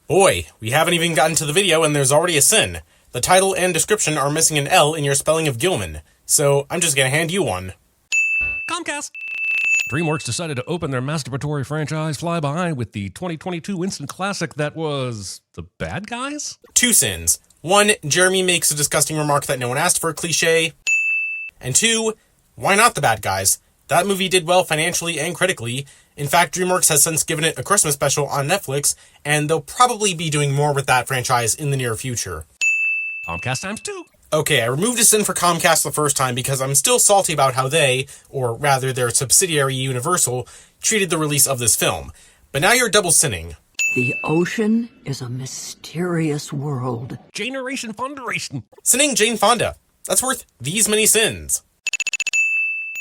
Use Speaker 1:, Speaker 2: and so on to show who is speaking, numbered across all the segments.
Speaker 1: Boy, we haven't even gotten to the video and there's already a sin. The title and description are missing an L in your spelling of Gillman, so I'm just gonna hand you one.
Speaker 2: Comcast. DreamWorks decided to open their masturbatory franchise Flyby with the 2022 instant classic that was The Bad Guys?
Speaker 1: Two sins. One, Jeremy makes a disgusting remark that no one asked for, cliché. And two, why not The Bad Guys? That movie did well financially and critically. In fact, DreamWorks has since given it a Christmas special on Netflix, and they'll probably be doing more with that franchise in the near future.
Speaker 2: Comcast times 2.
Speaker 1: Okay, I removed a sin for Comcast the first time because I'm still salty about how they, or rather their subsidiary Universal, treated the release of this film. But now you're double sinning.
Speaker 3: The ocean is a mysterious world.
Speaker 2: Generation Foundation.
Speaker 1: Sinning Jane Fonda. That's worth these many sins.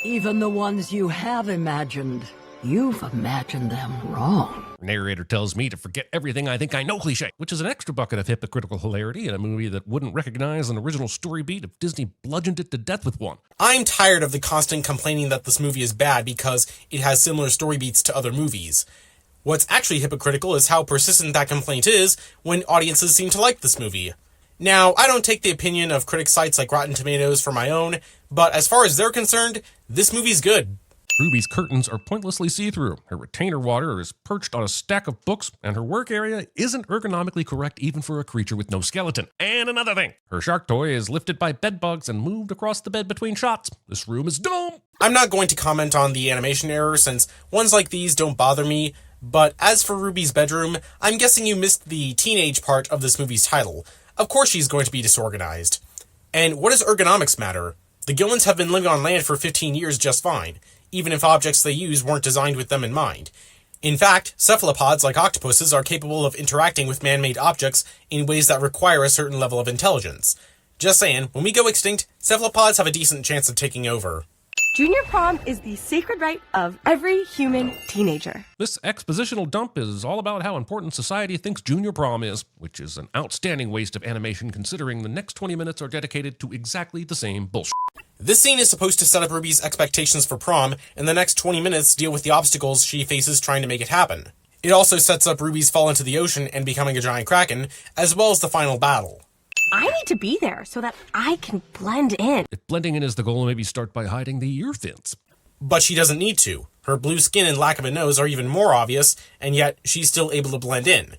Speaker 3: Even the ones you have imagined, you've imagined them wrong.
Speaker 2: Narrator tells me to forget everything I think I know cliché, which is an extra bucket of hypocritical hilarity in a movie that wouldn't recognize an original story beat if Disney bludgeoned it to death with one.
Speaker 1: I'm tired of the constant complaining that this movie is bad because it has similar story beats to other movies. What's actually hypocritical is how persistent that complaint is when audiences seem to like this movie. Now, I don't take the opinion of critic sites like Rotten Tomatoes for my own, but as far as they're concerned, this movie's good.
Speaker 2: Ruby's curtains are pointlessly see-through, her retainer water is perched on a stack of books, and her work area isn't ergonomically correct even for a creature with no skeleton. And another thing, her shark toy is lifted by bedbugs and moved across the bed between shots. This room is dumb.
Speaker 1: I'm not going to comment on the animation error since ones like these don't bother me, but as for Ruby's bedroom, I'm guessing you missed the teenage part of this movie's title. Of course she's going to be disorganized. And what does ergonomics matter? The Gillmans have been living on land for 15 years just fine, even if objects they use weren't designed with them in mind. In fact, cephalopods like octopuses are capable of interacting with man-made objects in ways that require a certain level of intelligence. Just saying, when we go extinct, cephalopods have a decent chance of taking over.
Speaker 4: Junior prom is the sacred right of every human teenager.
Speaker 2: This expositional dump is all about how important society thinks junior prom is, which is an outstanding waste of animation considering the next 20 minutes are dedicated to exactly the same bullshit.
Speaker 1: This scene is supposed to set up Ruby's expectations for prom, and the next 20 minutes deal with the obstacles she faces trying to make it happen. It also sets up Ruby's fall into the ocean and becoming a giant kraken, as well as the final battle.
Speaker 4: I need to be there so that I can blend in.
Speaker 2: If blending in is the goal, maybe start by hiding the ear fins.
Speaker 1: But she doesn't need to. Her blue skin and lack of a nose are even more obvious, and yet she's still able to blend in.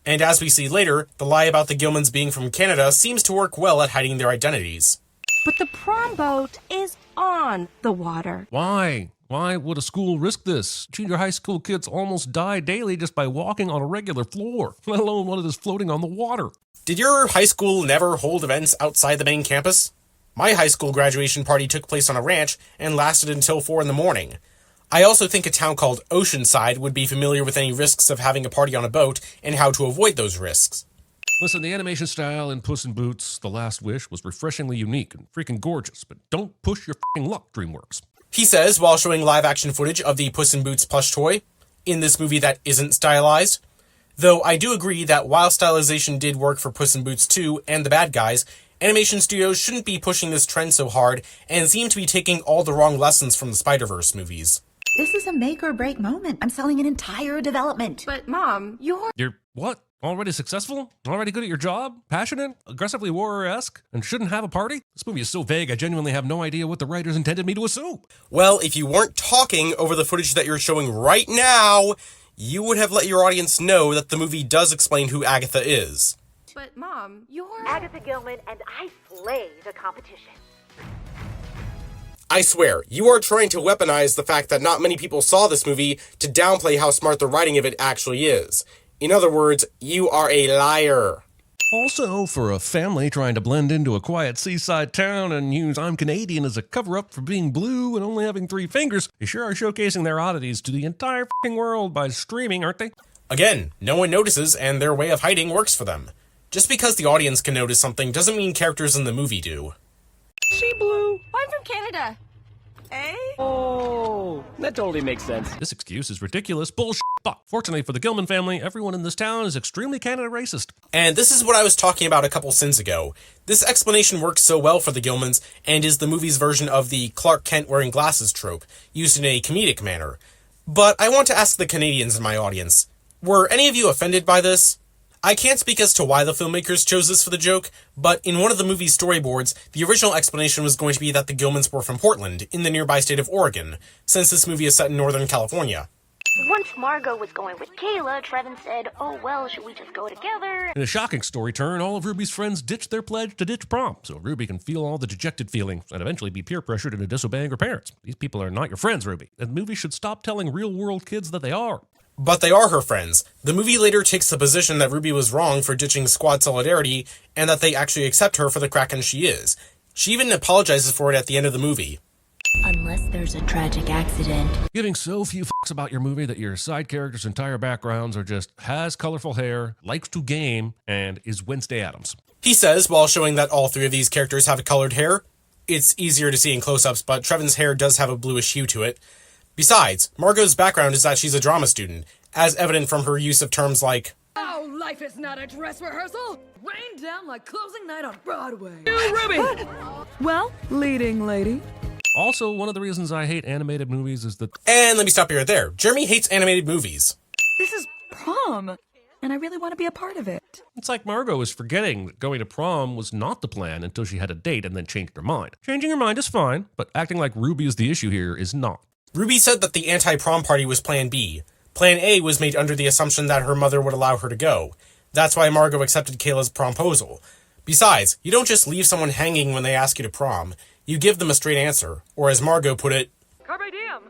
Speaker 1: And as we see later, the lie about the Gillmans being from Canada seems to work well at hiding their identities.
Speaker 4: But the prom boat is on the water.
Speaker 2: Why? Why would a school risk this? Junior high school kids almost die daily just by walking on a regular floor, let alone one that is floating on the water.
Speaker 1: Did your high school never hold events outside the main campus? My high school graduation party took place on a ranch and lasted until 4 in the morning. I also think a town called Oceanside would be familiar with any risks of having a party on a boat and how to avoid those risks.
Speaker 2: Listen, the animation style in Puss in Boots: The Last Wish was refreshingly unique and freaking gorgeous, but don't push your f***ing luck, DreamWorks.
Speaker 1: He says while showing live-action footage of the Puss in Boots plush toy in this movie that isn't stylized. Though I do agree that while stylization did work for Puss in Boots 2 and The Bad Guys, animation studios shouldn't be pushing this trend so hard and seem to be taking all the wrong lessons from the Spider-Verse movies.
Speaker 5: This is a make or break moment. I'm selling an entire development.
Speaker 4: But Mom, you're
Speaker 2: what? Already successful? Already good at your job? Passionate? Aggressively warrior-esque? And shouldn't have a party? This movie is so vague I genuinely have no idea what the writers intended me to assume.
Speaker 1: Well, if you weren't talking over the footage that you're showing right now, you would have let your audience know that the movie does explain who Agatha is.
Speaker 4: But Mom, you're
Speaker 6: Agatha Gillman, and I slay the competition.
Speaker 1: I swear, you are trying to weaponize the fact that not many people saw this movie to downplay how smart the writing of it actually is. In other words, you are a liar.
Speaker 2: Also, for a family trying to blend into a quiet seaside town and use I'm Canadian as a cover-up for being blue and only having 3 fingers, they sure are showcasing their oddities to the entire f***ing world by streaming, aren't they?
Speaker 1: Again, no one notices and their way of hiding works for them. Just because the audience can notice something doesn't mean characters in the movie do.
Speaker 2: She blue.
Speaker 4: I'm from Canada. Eh?
Speaker 7: Oh, that totally makes sense.
Speaker 2: This excuse is ridiculous bullshit. But fortunately for the Gillman family, everyone in this town is extremely Canada racist.
Speaker 1: And this is what I was talking about a couple sins ago. This explanation works so well for the Gillmans and is the movie's version of the Clark Kent wearing glasses trope, used in a comedic manner. But I want to ask the Canadians in my audience, were any of you offended by this? I can't speak as to why the filmmakers chose this for the joke, but in one of the movie's storyboards, the original explanation was going to be that the Gillmans were from Portland, in the nearby state of Oregon, since this movie is set in Northern California.
Speaker 6: Once Margot was going with Kayla, Trevin said, "Oh well, should we just go together?"
Speaker 2: In a shocking story turn, all of Ruby's friends ditched their pledge to ditch prom, so Ruby can feel all the dejected feelings and eventually be peer pressured into disobeying her parents. These people are not your friends, Ruby, and the movie should stop telling real-world kids that they are.
Speaker 1: But they are her friends. The movie later takes the position that Ruby was wrong for ditching squad solidarity, and that they actually accept her for the Kraken she is. She even apologizes for it at the end of the movie.
Speaker 8: Unless there's a tragic accident.
Speaker 2: Giving so few fucks about your movie that your side characters' entire backgrounds are just has colorful hair, likes to game, and is Wednesday Addams.
Speaker 1: He says, while showing that all three of these characters have colored hair. It's easier to see in close-ups, but Trevin's hair does have a bluish hue to it. Besides, Margot's background is that she's a drama student, as evident from her use of terms like,
Speaker 9: "Oh, life is not a dress rehearsal. Rain down like closing night on Broadway." Ruby! Well, leading lady.
Speaker 2: Also, one of the reasons I hate animated movies is that...
Speaker 1: And let me stop you right there. Jeremy hates animated movies.
Speaker 9: This is prom, and I really want to be a part of it.
Speaker 2: It's like Margot is forgetting that going to prom was not the plan until she had a date and then changed her mind. Changing her mind is fine, but acting like Ruby is the issue here is not.
Speaker 1: Ruby said that the anti-prom party was Plan B. Plan A was made under the assumption that her mother would allow her to go. That's why Margot accepted Kayla's promposal. Besides, you don't just leave someone hanging when they ask you to prom. You give them a straight answer, or as Margot put it,
Speaker 9: Carpe diem.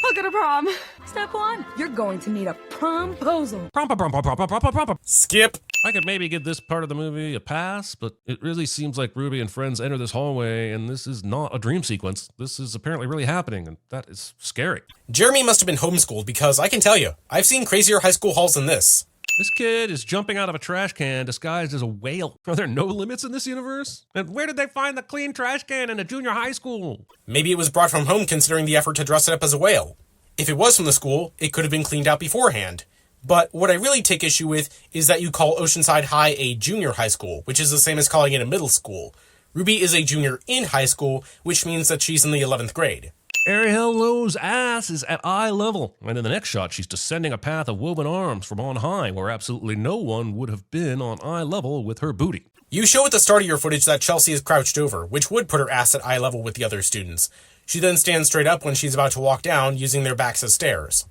Speaker 9: I'll go to prom. Step 1, you're going to need a promposal.
Speaker 2: Prom.
Speaker 1: skip.
Speaker 2: I could maybe give this part of the movie a pass, but it really seems like Ruby and friends enter this hallway, and this is not a dream sequence. This is apparently really happening, and that is scary.
Speaker 1: Jeremy must have been homeschooled, because I can tell you, I've seen crazier high school halls than this.
Speaker 2: This kid is jumping out of a trash can disguised as a whale. Are there no limits in this universe? And where did they find the clean trash can in a junior high school?
Speaker 1: Maybe it was brought from home considering the effort to dress it up as a whale. If it was from the school, it could have been cleaned out beforehand. But what I really take issue with is that you call Oceanside High a junior high school, which is the same as calling it a middle school. Ruby is a junior in high school, which means that she's in the 11th grade.
Speaker 2: Ariel Lowe's ass is at eye level, and in the next shot she's descending a path of woven arms from on high where absolutely no one would have been on eye level with her booty.
Speaker 1: You show at the start of your footage that Chelsea is crouched over, which would put her ass at eye level with the other students. She then stands straight up when she's about to walk down, using their backs as stairs.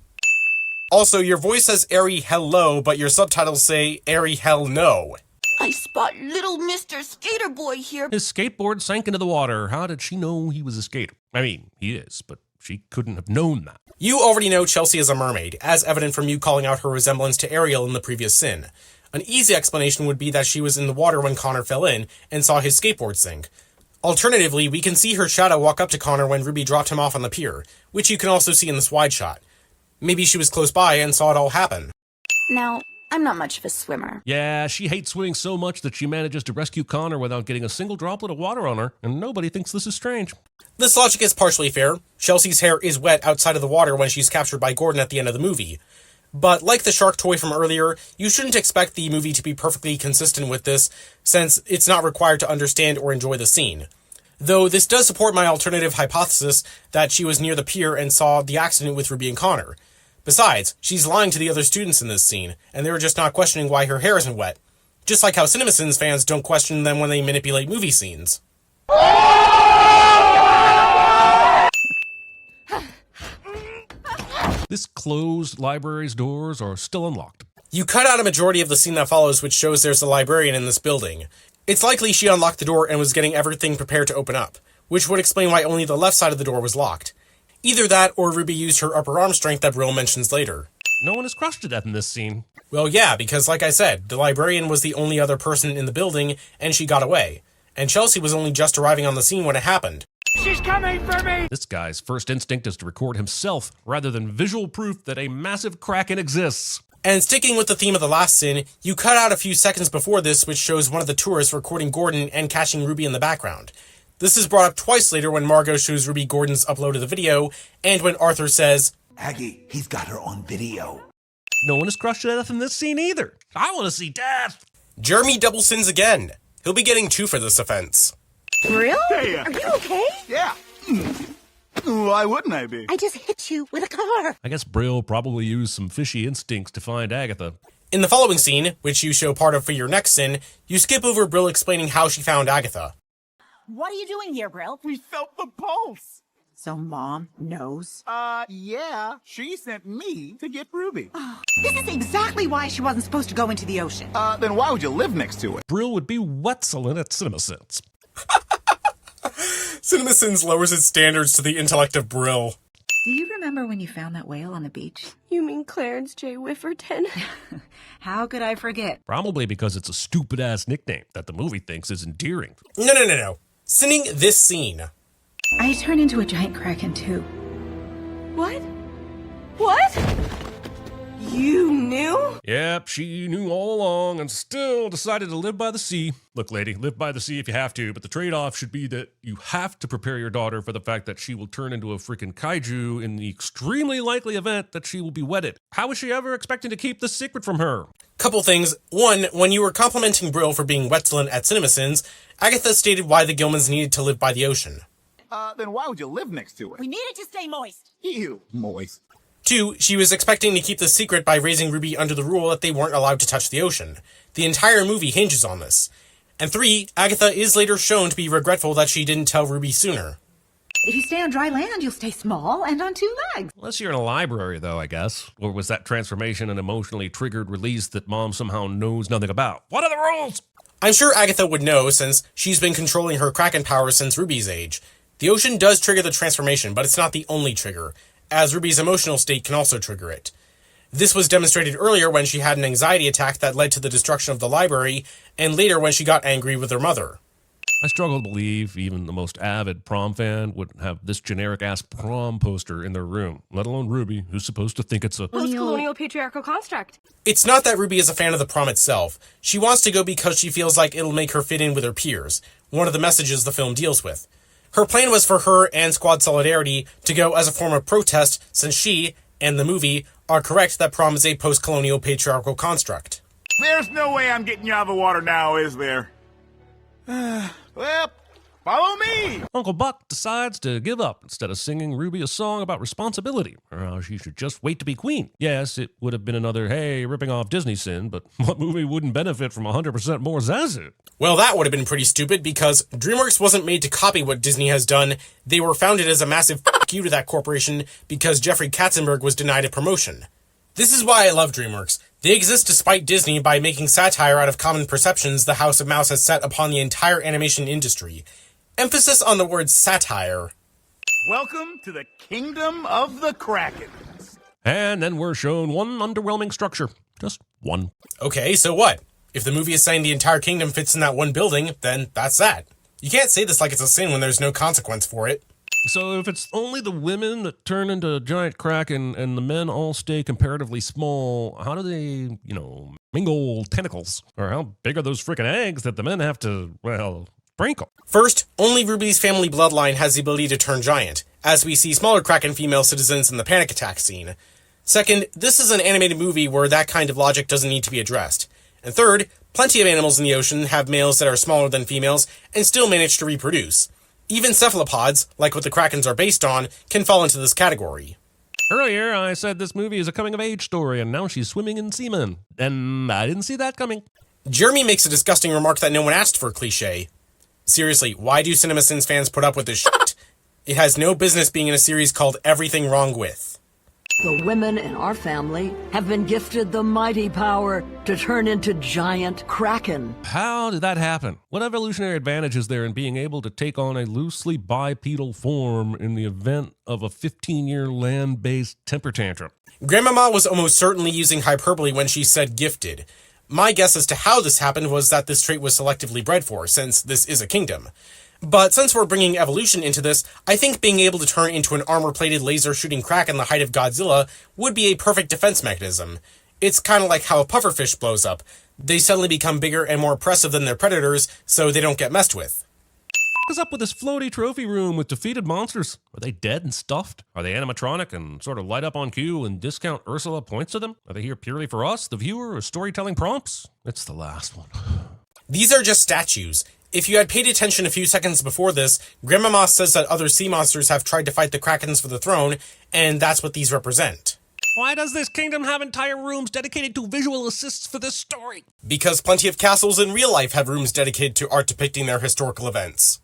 Speaker 1: Also, your voice says Airy Hello, but your subtitles say Airy Hell No.
Speaker 10: I spot little Mr. Skater Boy here.
Speaker 2: His skateboard sank into the water. How did she know he was a skater? I mean, he is, but she couldn't have known that.
Speaker 1: You already know Chelsea is a mermaid, as evident from you calling out her resemblance to Ariel in the previous sin. An easy explanation would be that she was in the water when Connor fell in and saw his skateboard sink. Alternatively, we can see her shadow walk up to Connor when Ruby dropped him off on the pier, which you can also see in this wide shot. Maybe she was close by and saw it all happen.
Speaker 10: Now, I'm not much of a swimmer.
Speaker 2: Yeah, she hates swimming so much that she manages to rescue Connor without getting a single droplet of water on her, and nobody thinks this is strange.
Speaker 1: This logic is partially fair. Chelsea's hair is wet outside of the water when she's captured by Gordon at the end of the movie. But like the shark toy from earlier, you shouldn't expect the movie to be perfectly consistent with this, since it's not required to understand or enjoy the scene. Though this does support my alternative hypothesis that she was near the pier and saw the accident with Ruby and Connor. Besides, she's lying to the other students in this scene, and they're just not questioning why her hair isn't wet. Just like how CinemaSins fans don't question them when they manipulate movie scenes.
Speaker 2: This closed library's doors are still unlocked.
Speaker 1: You cut out a majority of the scene that follows, which shows there's a librarian in this building. It's likely she unlocked the door and was getting everything prepared to open up, which would explain why only the left side of the door was locked. Either that, or Ruby used her upper arm strength that Brill mentions later.
Speaker 2: No one is crushed to death in this scene.
Speaker 1: Well, yeah, because like I said, the librarian was the only other person in the building, and she got away. And Chelsea was only just arriving on the scene when it happened.
Speaker 9: She's coming for me!
Speaker 2: This guy's first instinct is to record himself, rather than visual proof that a massive Kraken exists.
Speaker 1: And sticking with the theme of the last sin, you cut out a few seconds before this, which shows one of the tourists recording Gordon and catching Ruby in the background. This is brought up twice later when Margot shows Ruby Gordon's upload of the video, and when Arthur says,
Speaker 11: Aggie, he's got her on video.
Speaker 2: No one is crushed to death in this scene either. I want to see death.
Speaker 1: Jeremy double sins again. He'll be getting 2 for this offense.
Speaker 10: Real?
Speaker 11: Hey,
Speaker 10: Are you okay?
Speaker 11: Yeah. Why wouldn't I be?
Speaker 10: I just hit you with a car.
Speaker 2: I guess Brill probably used some fishy instincts to find Agatha.
Speaker 1: In the following scene, which you show part of for your next sin, you skip over Brill explaining how she found Agatha.
Speaker 5: What are you doing here, Brill?
Speaker 11: We felt the pulse.
Speaker 5: So Mom knows?
Speaker 11: Yeah. She sent me to get Ruby.
Speaker 5: This is exactly why she wasn't supposed to go into the ocean.
Speaker 11: Then why would you live next to it?
Speaker 2: Brill would be Wetzelin at CinemaSins.
Speaker 1: CinemaSins lowers its standards to the intellect of Brill.
Speaker 5: Do you remember when you found that whale on the beach?
Speaker 4: You mean Clarence J. Whifferton?
Speaker 5: How could I forget?
Speaker 2: Probably because it's a stupid-ass nickname that the movie thinks is endearing.
Speaker 1: No. Sinning this scene.
Speaker 5: I turned into a giant kraken too.
Speaker 4: What? What? You knew?
Speaker 2: Yep, she knew all along and still decided to live by the sea. Look, lady, live by the sea if you have to, but the trade-off should be that you have to prepare your daughter for the fact that she will turn into a freaking kaiju in the extremely likely event that she will be wedded. How was she ever expecting to keep this secret from her?
Speaker 1: Couple things. One, when you were complimenting Brill for being Wetzelin at CinemaSins, Agatha stated why the Gillmans needed to live by the ocean.
Speaker 11: Then why would you live next to it?
Speaker 5: We needed to stay moist.
Speaker 11: Ew, moist.
Speaker 1: 2, she was expecting to keep the secret by raising Ruby under the rule that they weren't allowed to touch the ocean. The entire movie hinges on this. And 3, Agatha is later shown to be regretful that she didn't tell Ruby sooner.
Speaker 5: If you stay on dry land, you'll stay small and on 2 legs.
Speaker 2: Unless you're in a library, though, I guess. Or was that transformation an emotionally triggered release that Mom somehow knows nothing about? What are the rules?
Speaker 1: I'm sure Agatha would know, since she's been controlling her Kraken powers since Ruby's age. The ocean does trigger the transformation, but it's not the only trigger, as Ruby's emotional state can also trigger it. This was demonstrated earlier when she had an anxiety attack that led to the destruction of the library, and later when she got angry with her mother.
Speaker 2: I struggle to believe even the most avid prom fan would have this generic-ass prom poster in their room, let alone Ruby, who's supposed to think it's a
Speaker 4: Post-colonial patriarchal construct.
Speaker 1: It's not that Ruby is a fan of the prom itself. She wants to go because she feels like it'll make her fit in with her peers, one of the messages the film deals with. Her plan was for her and Squad Solidarity to go as a form of protest, since she, and the movie, are correct that prom is a post-colonial patriarchal construct.
Speaker 11: There's no way I'm getting you out of the water now, is there? Well, follow me!
Speaker 2: Uncle Buck decides to give up instead of singing Ruby a song about responsibility, or how she should just wait to be queen. Yes, it would have been another, hey, ripping off Disney sin, but what movie wouldn't benefit from 100% more Zazu?
Speaker 1: Well, that would have been pretty stupid, because DreamWorks wasn't made to copy what Disney has done. They were founded as a massive f*** you to that corporation because Jeffrey Katzenberg was denied a promotion. This is why I love DreamWorks. They exist despite Disney by making satire out of common perceptions the House of Mouse has set upon the entire animation industry. Emphasis on the word satire.
Speaker 11: Welcome to the kingdom of the Kraken.
Speaker 2: And then we're shown one underwhelming structure. Just one.
Speaker 1: Okay, so what? If the movie is saying the entire kingdom fits in that one building, then that's that. You can't say this like it's a sin when there's no consequence for it.
Speaker 2: So if it's only the women that turn into giant kraken and the men all stay comparatively small, how do they, mingle tentacles? Or how big are those freaking eggs that the men have to, sprinkle?
Speaker 1: First, only Ruby's family bloodline has the ability to turn giant, as we see smaller kraken female citizens in the panic attack scene. Second, this is an animated movie where that kind of logic doesn't need to be addressed. And third, plenty of animals in the ocean have males that are smaller than females and still manage to reproduce. Even cephalopods, like what the Krakens are based on, can fall into this category.
Speaker 2: Earlier, I said this movie is a coming-of-age story, and now she's swimming in semen. And I didn't see that coming.
Speaker 1: Jeremy makes a disgusting remark that no one asked for a cliche. Seriously, why do CinemaSins fans put up with this shit? It has no business being in a series called Everything Wrong With.
Speaker 3: The women in our family have been gifted the mighty power to turn into giant kraken.
Speaker 2: How did that happen? What evolutionary advantage is there in being able to take on a loosely bipedal form in the event of a 15-year land-based temper tantrum?
Speaker 1: Grandmama was almost certainly using hyperbole when she said gifted. My guess as to how this happened was that this trait was selectively bred for, since this is a kingdom. But since we're bringing evolution into this, I think being able to turn into an armor-plated laser-shooting kraken the height of Godzilla would be a perfect defense mechanism. It's kind of like how a pufferfish blows up. They suddenly become bigger and more oppressive than their predators, so they don't get messed with.
Speaker 2: What's up with this floaty trophy room with defeated monsters? Are they dead and stuffed? Are they animatronic and sort of light up on cue and discount Ursula points to them? Are they here purely for us, the viewer, or storytelling prompts? It's the last one.
Speaker 1: These are just statues. If you had paid attention a few seconds before this, Grandmama says that other sea monsters have tried to fight the Krakens for the throne, and that's what these represent.
Speaker 2: Why does this kingdom have entire rooms dedicated to visual assists for this story?
Speaker 1: Because plenty of castles in real life have rooms dedicated to art depicting their historical events.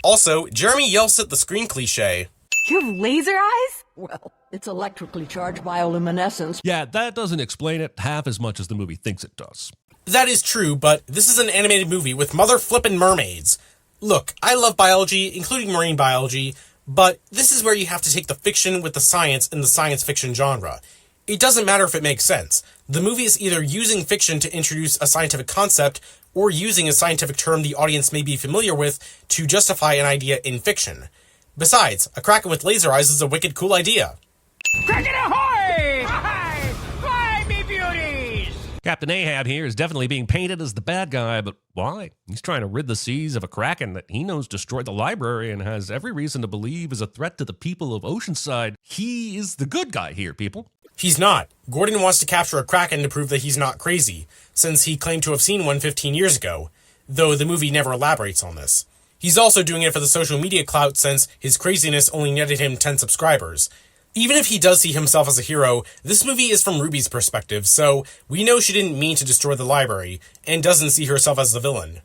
Speaker 1: Also, Jeremy yells at the screen cliche.
Speaker 4: You have laser eyes?
Speaker 3: Well, it's electrically charged bioluminescence.
Speaker 2: Yeah, that doesn't explain it half as much as the movie thinks it does.
Speaker 1: That is true, but this is an animated movie with mother-flippin' mermaids. Look, I love biology, including marine biology, but this is where you have to take the fiction with the science in the science fiction genre. It doesn't matter if it makes sense. The movie is either using fiction to introduce a scientific concept, or using a scientific term the audience may be familiar with to justify an idea in fiction. Besides, a Kraken with laser eyes is a wicked cool idea.
Speaker 11: Kraken ahoy! Fly, me beauties!
Speaker 2: Captain Ahab here is definitely being painted as the bad guy, but why? He's trying to rid the seas of a Kraken that he knows destroyed the library and has every reason to believe is a threat to the people of Oceanside. He is the good guy here, people.
Speaker 1: He's not. Gordon wants to capture a Kraken to prove that he's not crazy, since he claimed to have seen one 15 years ago, though the movie never elaborates on this. He's also doing it for the social media clout since his craziness only netted him 10 subscribers. Even if he does see himself as a hero, this movie is from Ruby's perspective, so we know she didn't mean to destroy the library, and doesn't see herself as the villain.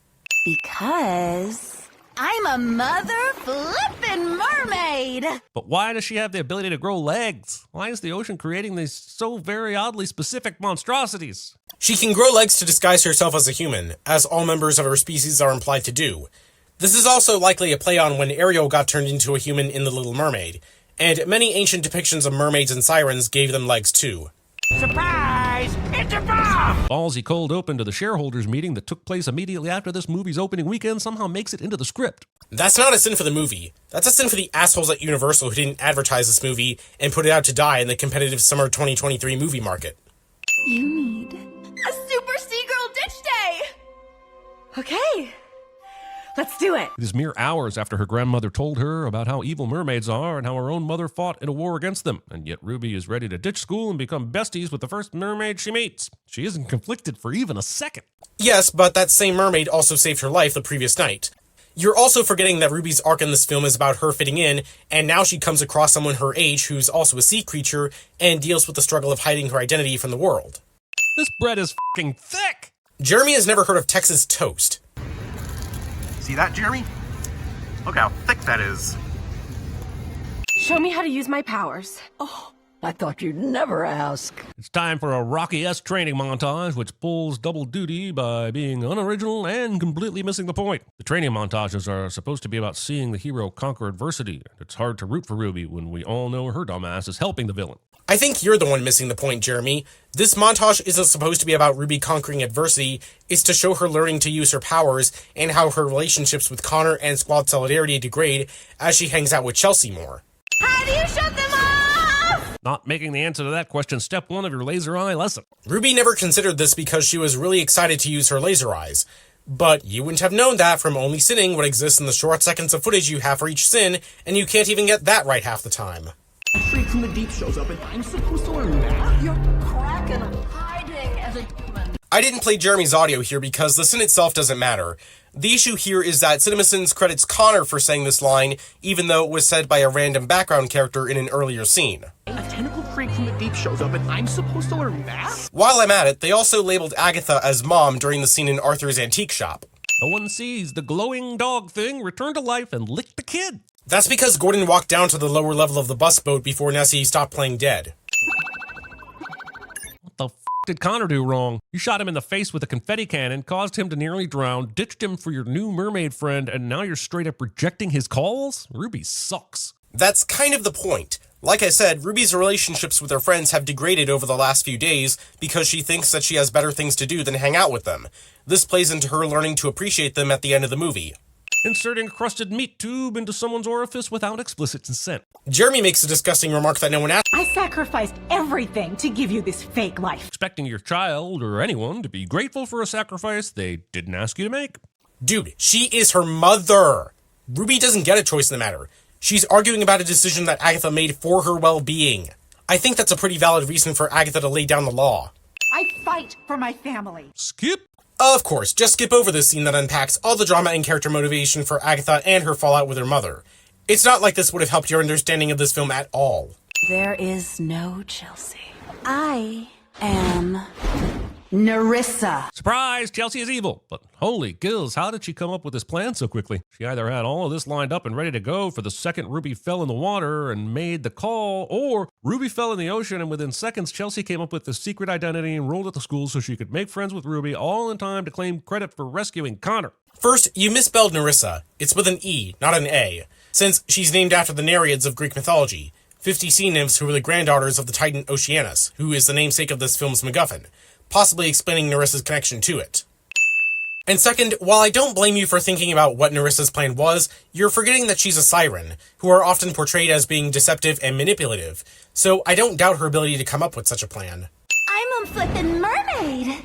Speaker 10: Because I'm a mother-flippin' mermaid!
Speaker 2: But why does she have the ability to grow legs? Why is the ocean creating these so very oddly specific monstrosities?
Speaker 1: She can grow legs to disguise herself as a human, as all members of her species are implied to do. This is also likely a play on when Ariel got turned into a human in The Little Mermaid, and many ancient depictions of mermaids and sirens gave them legs too.
Speaker 11: Surprise! It's a bomb!
Speaker 2: Ballsy cold open to the shareholders meeting that took place immediately after this movie's opening weekend somehow makes it into the script.
Speaker 1: That's not a sin for the movie. That's a sin for the assholes at Universal who didn't advertise this movie and put it out to die in the competitive summer 2023 movie market.
Speaker 10: You need a Super Seagirl Ditch Day!
Speaker 4: Okay. Let's do it.
Speaker 2: It is mere hours after her grandmother told her about how evil mermaids are and how her own mother fought in a war against them, and yet Ruby is ready to ditch school and become besties with the first mermaid she meets. She isn't conflicted for even a second.
Speaker 1: Yes, but that same mermaid also saved her life the previous night. You're also forgetting that Ruby's arc in this film is about her fitting in, and now she comes across someone her age who's also a sea creature and deals with the struggle of hiding her identity from the world.
Speaker 2: This bread is fucking thick!
Speaker 1: Jeremy has never heard of Texas toast.
Speaker 12: See that, Jeremy? Look how thick that is.
Speaker 4: Show me how to use my powers.
Speaker 3: Oh, I thought you'd never ask.
Speaker 2: It's time for a Rocky-esque training montage, which pulls double duty by being unoriginal and completely missing the point. The training montages are supposed to be about seeing the hero conquer adversity. It's hard to root for Ruby when we all know her dumbass is helping the villain.
Speaker 1: I think you're the one missing the point, Jeremy. This montage isn't supposed to be about Ruby conquering adversity. It's to show her learning to use her powers and how her relationships with Connor and Squad Solidarity degrade as she hangs out with Chelsea more.
Speaker 10: How do you shut them off?
Speaker 2: Not making the answer to that question step one of your laser eye lesson.
Speaker 1: Ruby never considered this because she was really excited to use her laser eyes. But you wouldn't have known that from only sinning what exists in the short seconds of footage you have for each sin, and you can't even get that right half the time.
Speaker 7: A freak from the deep shows up and I'm supposed to learn that.
Speaker 3: You're Kraken hiding as a human.
Speaker 1: I didn't play Jeremy's audio here because the sin itself doesn't matter. The issue here is that CinemaSins credits Connor for saying this line, even though it was said by a random background character in an earlier scene.
Speaker 7: A tentacle freak from the deep shows up and I'm supposed to learn that?
Speaker 1: While I'm at it, they also labeled Agatha as Mom during the scene in Arthur's antique shop.
Speaker 2: No one sees the glowing dog thing return to life and lick the kid.
Speaker 1: That's because Gordon walked down to the lower level of the bus boat before Nessie stopped playing dead.
Speaker 2: What the f*** did Connor do wrong? You shot him in the face with a confetti cannon, caused him to nearly drown, ditched him for your new mermaid friend, and now you're straight up rejecting his calls? Ruby sucks.
Speaker 1: That's kind of the point. Like I said, Ruby's relationships with her friends have degraded over the last few days because she thinks that she has better things to do than hang out with them. This plays into her learning to appreciate them at the end of the movie.
Speaker 2: Inserting a crusted meat tube into someone's orifice without explicit consent.
Speaker 1: Jeremy makes a disgusting remark that no one asked.
Speaker 5: I sacrificed everything to give you this fake life.
Speaker 2: Expecting your child or anyone to be grateful for a sacrifice they didn't ask you to make.
Speaker 1: Dude, she is her mother. Ruby doesn't get a choice in the matter. She's arguing about a decision that Agatha made for her well-being. I think that's a pretty valid reason for Agatha to lay down the law.
Speaker 5: I fight for my family.
Speaker 2: Skip.
Speaker 1: Of course, just skip over this scene that unpacks all the drama and character motivation for Agatha and her fallout with her mother. It's not like this would have helped your understanding of this film at all.
Speaker 5: There is no Chelsea. I am Nerissa.
Speaker 2: Surprise! Chelsea is evil. But holy gills, how did she come up with this plan so quickly? She either had all of this lined up and ready to go for the second Ruby fell in the water and made the call, or Ruby fell in the ocean and within seconds Chelsea came up with the secret identity and rolled at the school so she could make friends with Ruby, all in time to claim credit for rescuing Connor.
Speaker 1: First, you misspelled Nerissa. It's with an E, not an A, since she's named after the Nereids of Greek mythology, 50 sea nymphs who were the granddaughters of the Titan Oceanus, who is the namesake of this film's MacGuffin, possibly explaining Nerissa's connection to it. And second, while I don't blame you for thinking about what Nerissa's plan was, you're forgetting that she's a siren, who are often portrayed as being deceptive and manipulative, so I don't doubt her ability to come up with such a plan.
Speaker 10: I'm a flippin' mermaid!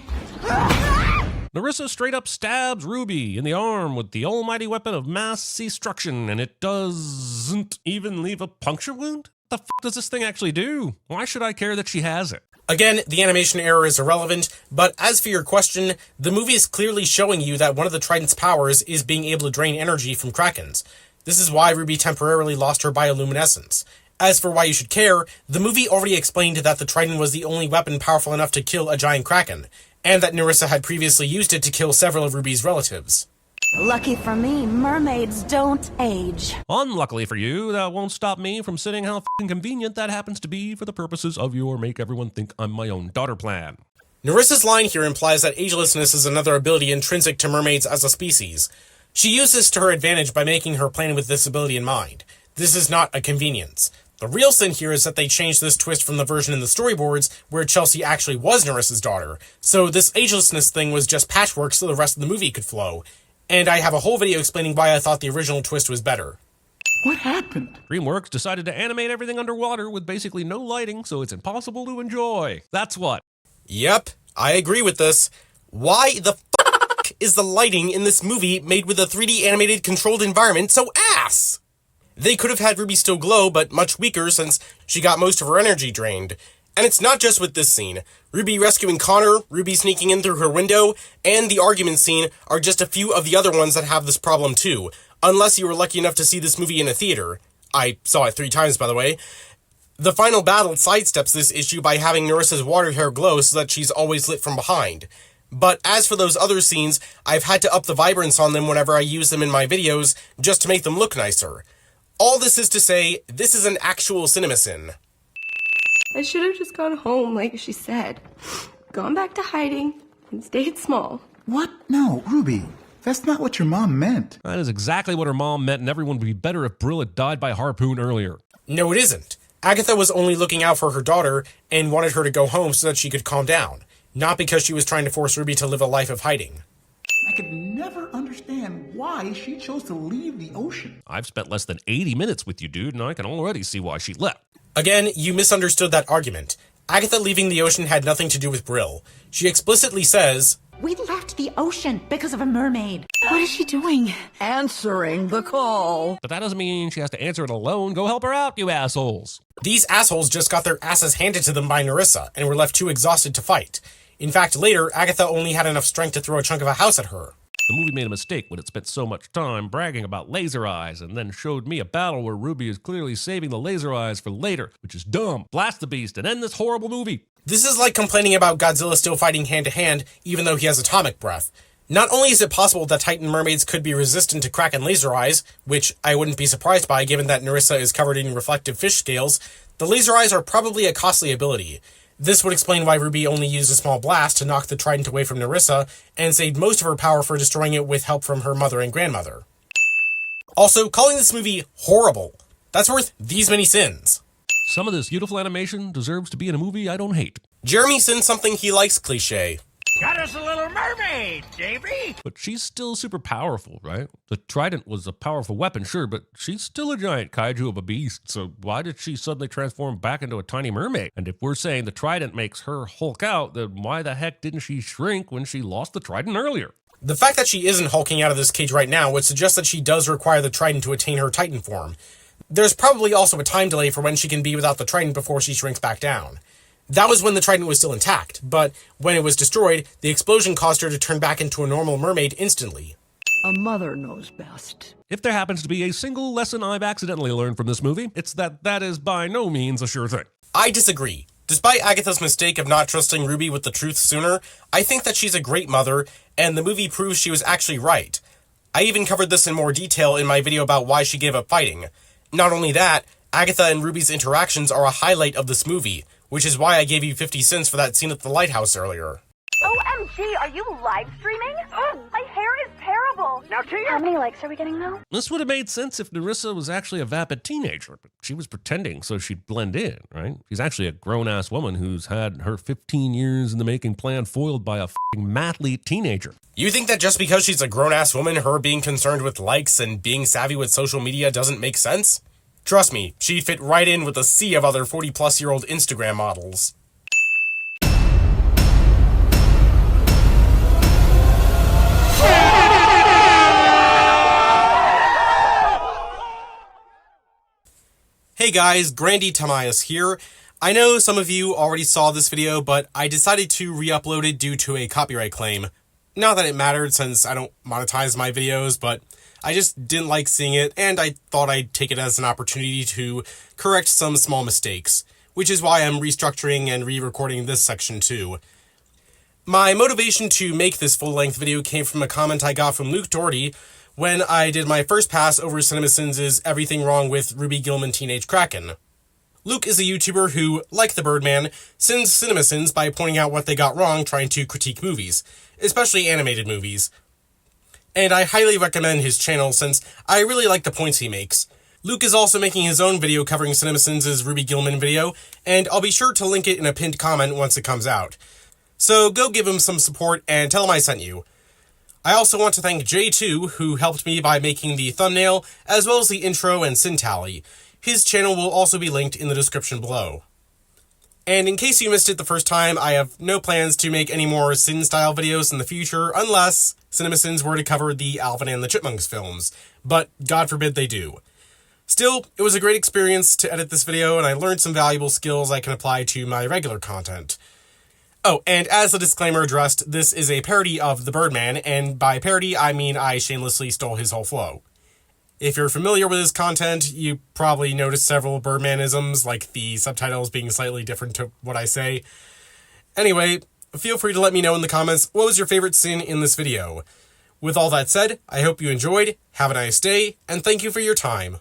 Speaker 2: Nerissa straight up stabs Ruby in the arm with the almighty weapon of mass destruction, and it doesn't even leave a puncture wound? What the f does this thing actually do? Why should I care that she has it?
Speaker 1: Again, the animation error is irrelevant, but as for your question, the movie is clearly showing you that one of the Trident's powers is being able to drain energy from Krakens. This is why Ruby temporarily lost her bioluminescence. As for why you should care, the movie already explained that the Trident was the only weapon powerful enough to kill a giant Kraken, and that Nerissa had previously used it to kill several of Ruby's relatives.
Speaker 5: Lucky for me, mermaids don't age.
Speaker 2: Unluckily for you, that won't stop me from saying how f***ing convenient that happens to be for the purposes of your make everyone think I'm my own daughter plan.
Speaker 1: Nerissa's line here implies that agelessness is another ability intrinsic to mermaids as a species. She uses this to her advantage by making her plan with this ability in mind. This is not a convenience. The real sin here is that they changed this twist from the version in the storyboards where Chelsea actually was Nerissa's daughter, so this agelessness thing was just patchwork so the rest of the movie could flow. And I have a whole video explaining why I thought the original twist was better.
Speaker 7: What happened?
Speaker 2: DreamWorks decided to animate everything underwater with basically no lighting, so it's impossible to enjoy. That's what.
Speaker 1: Yep, I agree with this. Why the f*** is the lighting in this movie made with a 3D animated controlled environment so ass? They could have had Ruby still glow, but much weaker since she got most of her energy drained. And it's not just with this scene. Ruby rescuing Connor, Ruby sneaking in through her window, and the argument scene are just a few of the other ones that have this problem too, unless you were lucky enough to see this movie in a theater. I saw it 3 times, by the way. The final battle sidesteps this issue by having Nerissa's water hair glow so that she's always lit from behind. But as for those other scenes, I've had to up the vibrance on them whenever I use them in my videos, just to make them look nicer. All this is to say, this is an actual CinemaSin.
Speaker 4: I should have just gone home, like she said. Gone back to hiding and stayed small.
Speaker 13: What? No, Ruby. That's not what your mom meant.
Speaker 2: That is exactly what her mom meant, and everyone would be better if Brill had died by harpoon earlier.
Speaker 1: No, it isn't. Agatha was only looking out for her daughter and wanted her to go home so that she could calm down, not because she was trying to force Ruby to live a life of hiding.
Speaker 13: I could never understand why she chose to leave the ocean.
Speaker 2: I've spent less than 80 minutes with you, dude, and I can already see why she left.
Speaker 1: Again, you misunderstood that argument. Agatha leaving the ocean had nothing to do with Brill. She explicitly says,
Speaker 5: We left the ocean because of a mermaid.
Speaker 3: What is she doing? Answering the call.
Speaker 2: But that doesn't mean she has to answer it alone. Go help her out, you assholes.
Speaker 1: These assholes just got their asses handed to them by Nerissa and were left too exhausted to fight. In fact, later, Agatha only had enough strength to throw a chunk of a house at her.
Speaker 2: The movie made a mistake when it spent so much time bragging about laser eyes and then showed me a battle where Ruby is clearly saving the laser eyes for later, which is dumb. Blast the beast and end this horrible movie.
Speaker 1: This is like complaining about Godzilla still fighting hand-to-hand even though he has atomic breath. Not only is it possible that Titan mermaids could be resistant to Kraken laser eyes, which I wouldn't be surprised by given that Nerissa is covered in reflective fish scales, the laser eyes are probably a costly ability. This would explain why Ruby only used a small blast to knock the trident away from Nerissa, and saved most of her power for destroying it with help from her mother and grandmother. Also, calling this movie horrible. That's worth these many sins.
Speaker 2: Some of this beautiful animation deserves to be in a movie I don't hate.
Speaker 1: Jeremy sins something he likes cliche.
Speaker 11: Got us a little mermaid, Davey!
Speaker 2: But she's still super powerful, right? The trident was a powerful weapon, sure, but she's still a giant kaiju of a beast, so why did she suddenly transform back into a tiny mermaid? And if we're saying the trident makes her Hulk out, then why the heck didn't she shrink when she lost the trident earlier?
Speaker 1: The fact that she isn't hulking out of this cage right now would suggest that she does require the trident to attain her Titan form. There's probably also a time delay for when she can be without the trident before she shrinks back down. That was when the trident was still intact, but when it was destroyed, the explosion caused her to turn back into a normal mermaid instantly.
Speaker 3: A mother knows best.
Speaker 2: If there happens to be a single lesson I've accidentally learned from this movie, it's that is by no means a sure thing.
Speaker 1: I disagree. Despite Agatha's mistake of not trusting Ruby with the truth sooner, I think that she's a great mother, and the movie proves she was actually right. I even covered this in more detail in my video about why she gave up fighting. Not only that, Agatha and Ruby's interactions are a highlight of this movie, which is why I gave you 50 cents for that scene at the lighthouse earlier.
Speaker 6: OMG, are you live streaming? Oh, my hair is terrible.
Speaker 10: Now, cheers.
Speaker 6: How many likes are we getting now?
Speaker 2: This would have made sense if Nerissa was actually a vapid teenager, but she was pretending so she'd blend in, right? She's actually a grown-ass woman who's had her 15 years in the making plan foiled by a f***ing mathlete teenager.
Speaker 1: You think that just because she's a grown-ass woman, her being concerned with likes and being savvy with social media doesn't make sense? Trust me, she'd fit right in with a sea of other 40-plus-year-old Instagram models. Hey guys, Grandy Tamias here. I know some of you already saw this video, but I decided to re-upload it due to a copyright claim. Not that it mattered since I don't monetize my videos, but I just didn't like seeing it, and I thought I'd take it as an opportunity to correct some small mistakes, which is why I'm restructuring and re-recording this section too. My motivation to make this full-length video came from a comment I got from Luke Doherty when I did my first pass over CinemaSins' Everything Wrong with Ruby Gillman Teenage Kraken. Luke is a YouTuber who, like Th3Birdman, sins CinemaSins by pointing out what they got wrong trying to critique movies, especially animated movies. And I highly recommend his channel since I really like the points he makes. Luke is also making his own video covering CinemaSins' Ruby Gillman video, and I'll be sure to link it in a pinned comment once it comes out. So go give him some support and tell him I sent you. I also want to thank J2, who helped me by making the thumbnail, as well as the intro and sin tally. His channel will also be linked in the description below. And in case you missed it the first time, I have no plans to make any more Sin-style videos in the future, unless CinemaSins were to cover the Alvin and the Chipmunks films, but God forbid they do. Still, it was a great experience to edit this video, and I learned some valuable skills I can apply to my regular content. Oh, and as a disclaimer addressed, this is a parody of Th3Birdman, and by parody, I mean I shamelessly stole his whole flow. If you're familiar with his content, you probably noticed several Birdmanisms, like the subtitles being slightly different to what I say. Anyway, feel free to let me know in the comments what was your favorite scene in this video. With all that said, I hope you enjoyed, have a nice day, and thank you for your time.